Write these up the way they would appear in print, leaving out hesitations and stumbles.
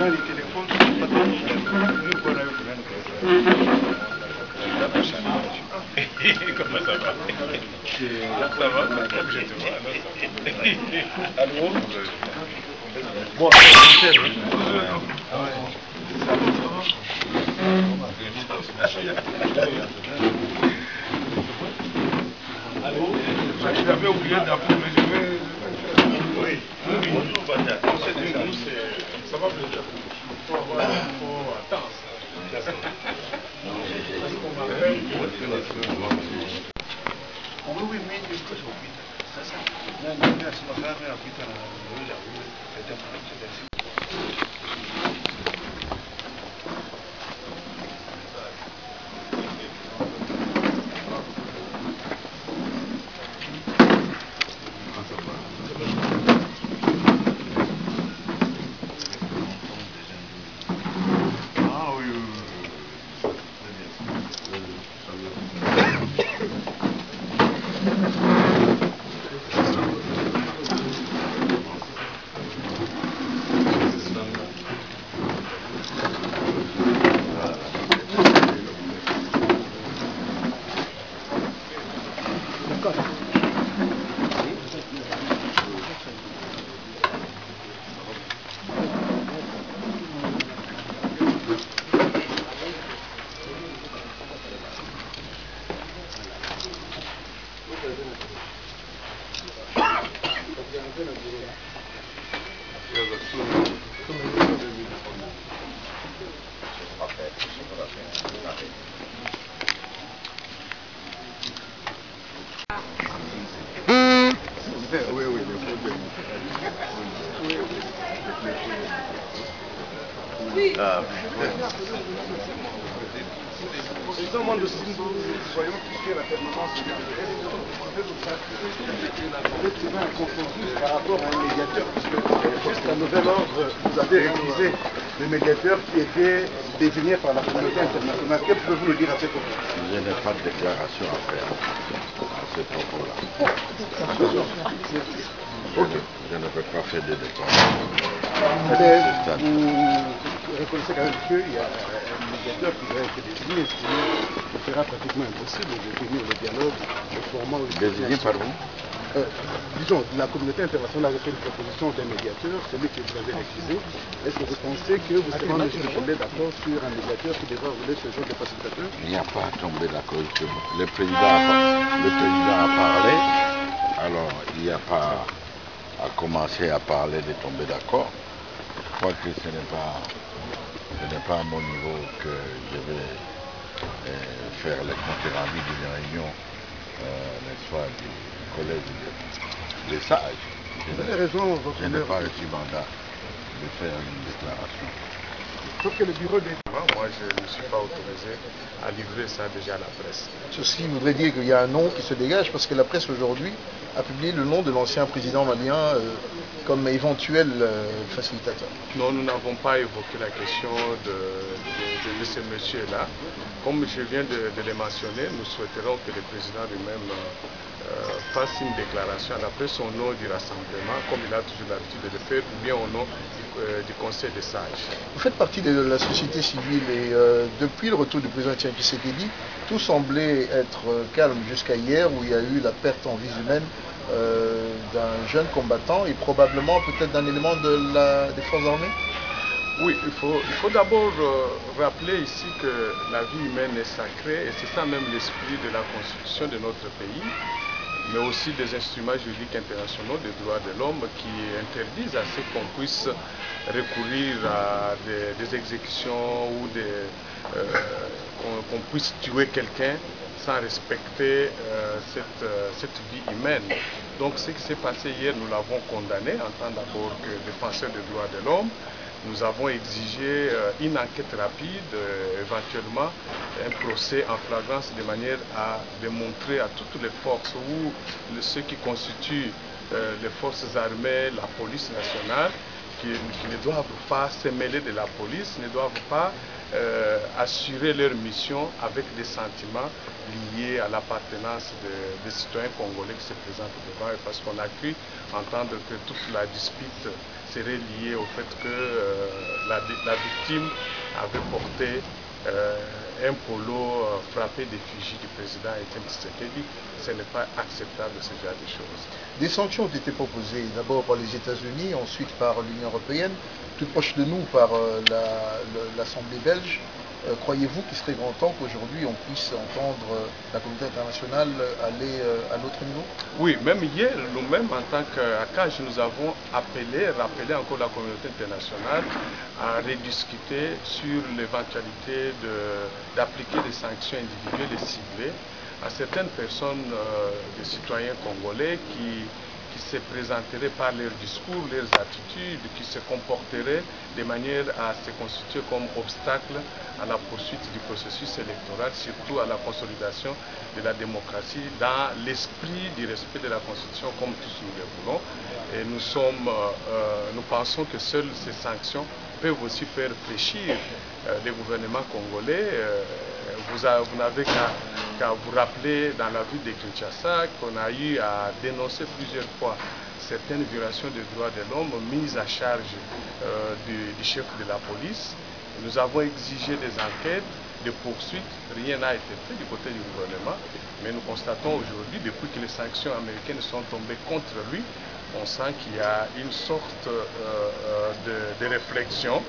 dans les téléphones, pas de problème. Nous voilà Comment ça va? Ça va? Comme je te vois. Allô? Bon, j'avais oublié d'appeler, mais je vais... Oui. Bonjour, Bata. Ça va bien. Il faut attendre. Oui, mais il faut ça. Ça. Voyons tout ce qui est la permanence de un consensus par rapport à un médiateur, puisque jusqu'à nouvel ordre, vous avez réalisé le médiateur qui était désigné par la communauté internationale. Que pouvez-vous nous dire à ce propos? Je n'ai pas de déclaration à faire à ce propos-là. Okay. Je ne peux pas faire de déclaration. Vous reconnaissez quand même qu'il y a un médiateur qui devrait être désigné, sinon il sera pratiquement impossible de tenir le dialogue formant... Désigné par vous? Disons, la communauté internationale a fait une proposition d'un médiateur, celui que vous avez refusé. Est-ce que vous pensez que vous serez en mesure de tomber d'accord sur un médiateur qui devra rouler ce genre de facilitateur? Il n'y a pas à tomber d'accord. Le président a parlé, alors il n'y a pas à commencer à parler de tomber d'accord. Je crois que ce n'est pas à mon niveau que je vais faire le compte rendu d'une réunion, n'est-ce pas, du collège des sages. Je n'ai pas reçu mandat de faire une déclaration. Sauf que le bureau des... Moi, je ne suis pas autorisé à livrer ça déjà à la presse. Ceci voudrait dire qu'il y a un nom qui se dégage, parce que la presse aujourd'hui a publié le nom de l'ancien président malien comme éventuel facilitateur. Non, nous n'avons pas évoqué la question de ce monsieur-là. Comme je viens de le mentionner, nous souhaiterons que le président lui-même fasse une déclaration à la presse au nom du rassemblement, comme il a toujours l'habitude de le faire, ou bien au nom du Conseil des sages. Vous faites partie de la société civile et depuis le retour du président Etienne Tshisekedi, tout semblait être calme jusqu'à hier où il y a eu la perte en vies humaines d'un jeune combattant et probablement peut-être d'un élément des forces armées. Oui, il faut d'abord rappeler ici que la vie humaine est sacrée et c'est ça même l'esprit de la Constitution de notre pays, mais aussi des instruments juridiques internationaux des droits de l'homme qui interdisent à ce qu'on puisse recourir à des exécutions ou qu'on puisse tuer quelqu'un sans respecter cette vie humaine. Donc ce qui s'est passé hier, nous l'avons condamné en tant d'abord que défenseur des droits de l'homme. Nous avons exigé une enquête rapide, éventuellement un procès en flagrance de manière à démontrer à toutes les forces ou ceux qui constituent les forces armées, la police nationale, qui ne doivent pas se mêler de la police, ne doivent pas assurer leur mission avec des sentiments liés à l'appartenance des citoyens congolais qui se présentent devant eux, parce qu'on a cru entendre que toute la dispute serait liée au fait que la victime avait porté un polo frappé d'effigie du président Etienne Tshisekedi. Ce n'est pas acceptable ce genre de choses. Des sanctions ont été proposées d'abord par les États-Unis, ensuite par l'Union européenne, tout proche de nous par l'Assemblée belge. Croyez-vous qu'il serait grand temps qu'aujourd'hui on puisse entendre la communauté internationale aller à notre niveau? Oui, même hier, nous-mêmes en tant qu'ACAJ, nous avons rappelé encore la communauté internationale à rediscuter sur l'éventualité d'appliquer des sanctions individuelles et ciblées à certaines personnes, des citoyens congolais qui se présenteraient par leurs discours, leurs attitudes, qui se comporteraient de manière à se constituer comme obstacle à la poursuite du processus électoral, surtout à la consolidation de la démocratie dans l'esprit du respect de la Constitution comme tous nous le voulons. Et nous pensons que seules ces sanctions peuvent aussi faire fléchir les gouvernements congolais. Vous n'avez qu'à vous rappeler dans la ville de Kinshasa qu'on a eu à dénoncer plusieurs fois certaines violations des droits de l'homme mises à charge du chef de la police. Nous avons exigé des enquêtes, des poursuites, rien n'a été fait du côté du gouvernement, mais nous constatons aujourd'hui, depuis que les sanctions américaines sont tombées contre lui, on sent qu'il y a une sorte de réflexion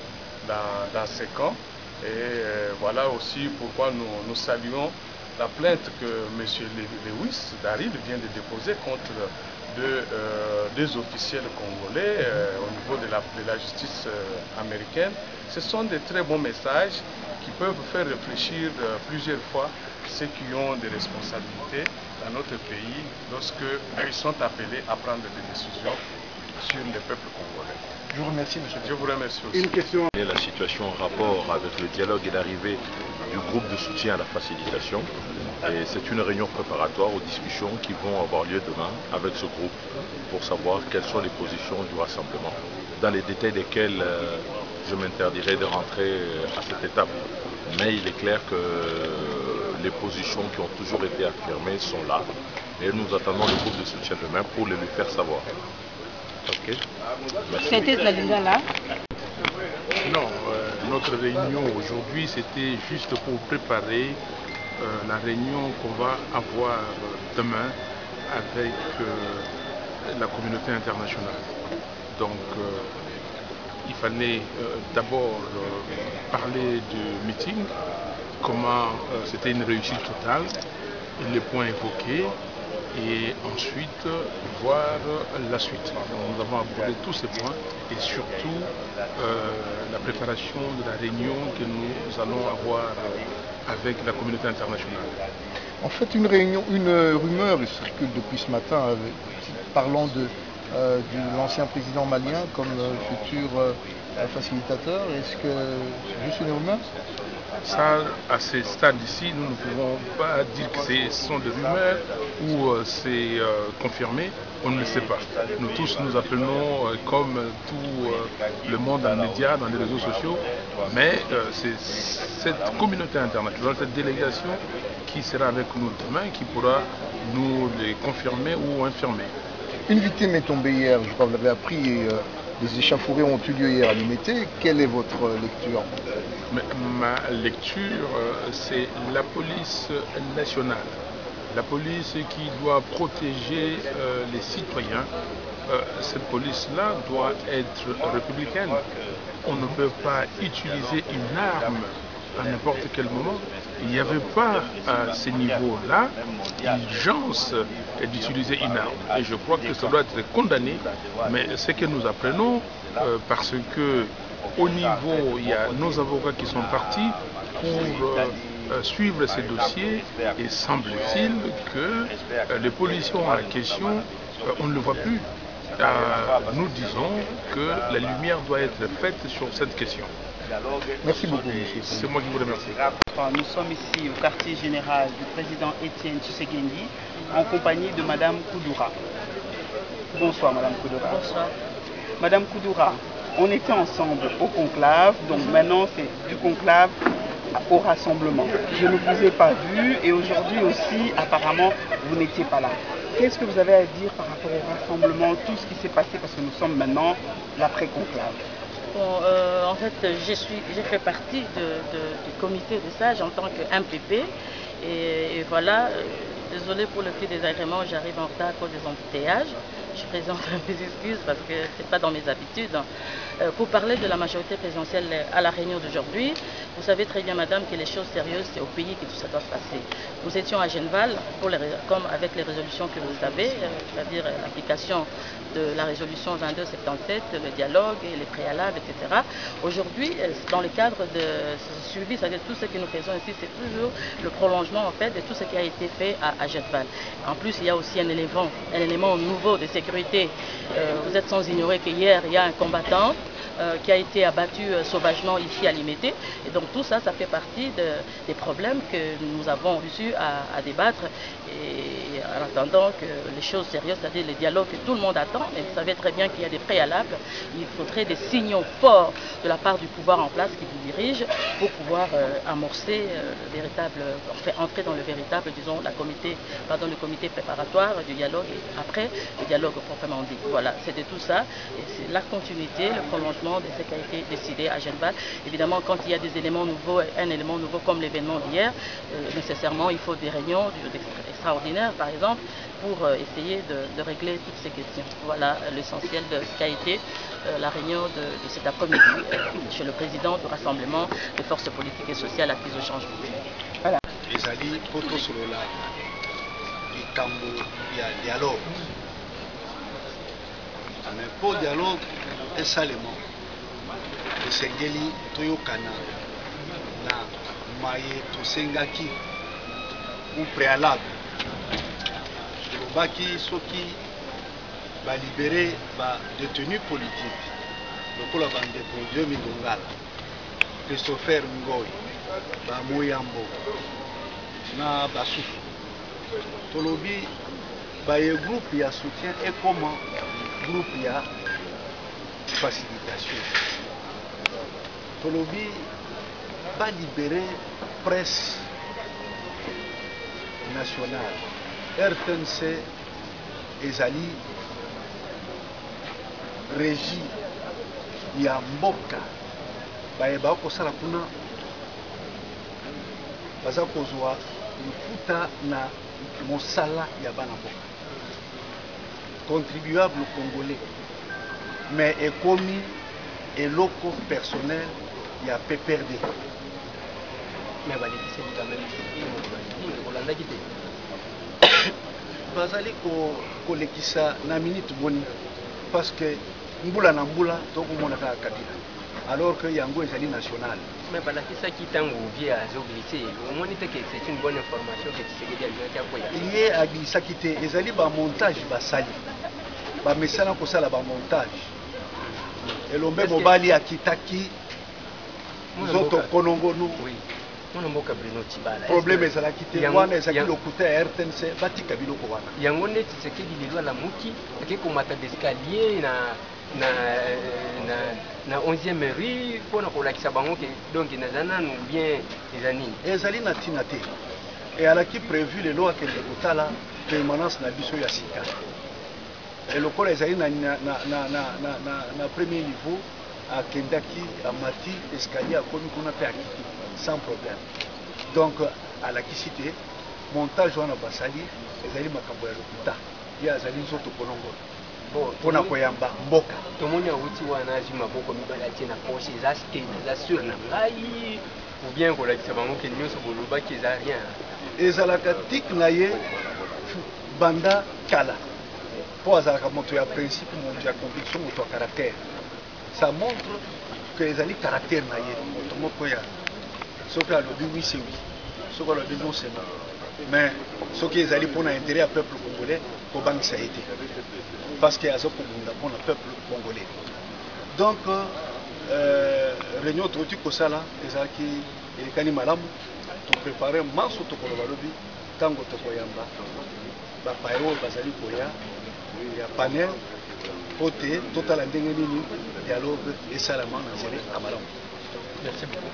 dans ces camps. Et voilà aussi pourquoi nous saluons la plainte que M. Lewis Daril vient de déposer contre deux officiels congolais au niveau de la justice américaine. Ce sont des très bons messages qui peuvent faire réfléchir plusieurs fois ceux qui ont des responsabilités dans notre pays lorsqu'ils sont appelés à prendre des décisions sur le peuple congolais. Je vous remercie, M. Je vous remercie aussi. Une question. La situation en rapport avec le dialogue et l'arrivée du groupe de soutien à la facilitation. Et c'est une réunion préparatoire aux discussions qui vont avoir lieu demain avec ce groupe pour savoir quelles sont les positions du rassemblement, dans les détails desquels je m'interdirai de rentrer à cette étape. Mais il est clair que les positions qui ont toujours été affirmées sont là et nous attendons le groupe de soutien demain pour le lui faire savoir. Ok. C'était la là. Non, notre réunion aujourd'hui, c'était juste pour préparer la réunion qu'on va avoir demain avec la communauté internationale. Donc, il fallait d'abord parler du meeting, comment c'était une réussite totale, et les points évoqués, et ensuite voir la suite. Nous avons abordé tous ces points et surtout la préparation de la réunion que nous allons avoir avec la communauté internationale. En fait, une rumeur circule depuis ce matin parlant de l'ancien président malien comme futur facilitateur. Est-ce que c'est juste une rumeur? Ça, à ce stade ici, nous ne pouvons pas dire que ce sont des rumeurs ou c'est confirmé, on ne le sait pas. Nous tous nous appelons comme tout le monde dans les médias, dans les réseaux sociaux, mais c'est cette communauté internationale, cette délégation qui sera avec nous demain, qui pourra nous les confirmer ou infirmer. Une victime est tombée hier, je crois que vous l'avez appris, et les échauffourées ont eu lieu hier à Limete. Quelle est votre lecture? Ma lecture, c'est la police nationale. La police qui doit protéger les citoyens. Cette police-là doit être républicaine. On ne peut pas utiliser une arme à n'importe quel moment. Il n'y avait pas à ce niveau-là l'urgence d'utiliser une arme. Et je crois que ça doit être condamné. Mais ce que nous apprenons, parce que au niveau, il y a nos avocats qui sont partis pour suivre ces dossiers, et semble-t-il que les policiers en question, on ne le voit plus. Nous disons que la lumière doit être faite sur cette question. Merci beaucoup, monsieur. C'est moi qui vous remercie. Nous sommes ici au quartier général du président Etienne Tshisekedi en compagnie de Madame Koudoura. Bonsoir Madame Koudoura. Bonsoir. Madame Koudoura, on était ensemble au conclave, donc maintenant c'est du conclave au rassemblement. Je ne vous ai pas vu et aujourd'hui aussi, apparemment, vous n'étiez pas là. Qu'est-ce que vous avez à dire par rapport au rassemblement, tout ce qui s'est passé, parce que nous sommes maintenant l'après-conclave? Bon, en fait, j'ai fait partie du comité de sages en tant qu'MPP. Et voilà, désolé pour le petit désagrément, j'arrive en retard à cause des embouteillages. Je présente mes excuses parce que ce n'est pas dans mes habitudes. Pour parler de la majorité présidentielle à la réunion d'aujourd'hui, vous savez très bien, madame, que les choses sérieuses, c'est au pays que tout ça doit se passer. Nous étions à Genval, comme avec les résolutions que vous savez, c'est-à-dire l'application de la résolution 2277, le dialogue et les préalables, etc. Aujourd'hui, dans le cadre de ce suivi, c'est-à-dire tout ce que nous faisons ici, c'est toujours le prolongement en fait de tout ce qui a été fait à Genval. En plus, il y a aussi un élément nouveau de sécurité. Vous êtes sans ignorer qu'hier, il y a un combattant qui a été abattu sauvagement ici à Limete. Et donc tout ça, ça fait partie des problèmes que nous avons reçus à débattre. Et en attendant que les choses sérieuses, c'est-à-dire le dialogue que tout le monde attend, mais vous savez très bien qu'il y a des préalables, il faudrait des signaux forts de la part du pouvoir en place qui vous dirige pour pouvoir amorcer le véritable, entrer dans le véritable, disons, le comité préparatoire du dialogue et après le dialogue proprement dit. Voilà, c'était tout ça. Et c'est la continuité, le prolongement de ce qui a été décidé à Genval. Évidemment, quand il y a des éléments nouveaux, un élément nouveau comme l'événement d'hier, nécessairement il faut des réunions extraordinaires, par exemple, pour essayer de régler toutes ces questions. Voilà l'essentiel de ce qu'a été la réunion de cet après-midi chez le président du Rassemblement des forces politiques et sociales acquises au changement. Voilà. Ezali poto solola likambo ya dialogue. Mais pour dialogue esalemo esengeli toyokana na maye tosengaki ou préalable lobaki soki balibere badétenu politique lokola bandeko Diomi Ndongala, Christopher Ngoy, Bamoyambo na basusu tolobi baye groupe ya soutien ekoma groupe ya facilitation tolobi balibere presse nationale RTNC ezali régie ya mboka baye bakosala kuna baza kozwa lokuta na mosala ya bana mboka contribuable congolais mais ekomi eloko personnel ya PPRD mais balekiseli quand même olandaki te bazali kolekisa na minute boni parce que mbula na mbula tokomona kaka Kabila alors que yango ezali national. Mais balakisaki ntango vie azoglisse omoni te que c'est une bonne information que Tshisekedi alinaki akoya ye aglisaki te ezali bamontage basali bamesana kosala bamontage elombe mobali akitaki nzoto konongonu mwana mboka Bruno Tshibala problème ezalaki te wana ezalaki lokuta ya RTNC batika biloko wana yango nde Tshisekedi lelo alamuki ake komata d'escalier na 11e rue mpona kolakisa bango ke donc naza nanu bien eza nini ezali na ntina te eyalaki prévu lelo akende kotala permanence na biso ya sika elokola ezali na premier niveau akendaki amati escalier akomi kuna mpe akiti sans problème donc alakisi te montage wana basali ezali makambo ya lokuta ye azali nzoto konongola mpona koyamba mboka tomoni awuti wana azwi maboko mibale atie na poche eza ske eza sur na ngai ou bien kolakisa bango ke nyonso bolobaki eza rien ezalaka tik na ye banda kala mpo azalaka moto ya principe moto ya conviction moto ya caractère ça montre que ezali caractère na ye moto moko ya soki alobi oui c'est oui soki alobi non c'est non mais soki ezali mpona intérêt ya peuple congolais kobangisa ye te parce que aza kobunda mpona peuple congolais donc réunion toti kosala ezalaki elekani malamu toprépare manso tokoloba lobi ntango tokoyamba bapaye oyo bazali koya ya panel po te totala ndenge nini dialogue esalama na nzela ya malamu. Merci beaucoup.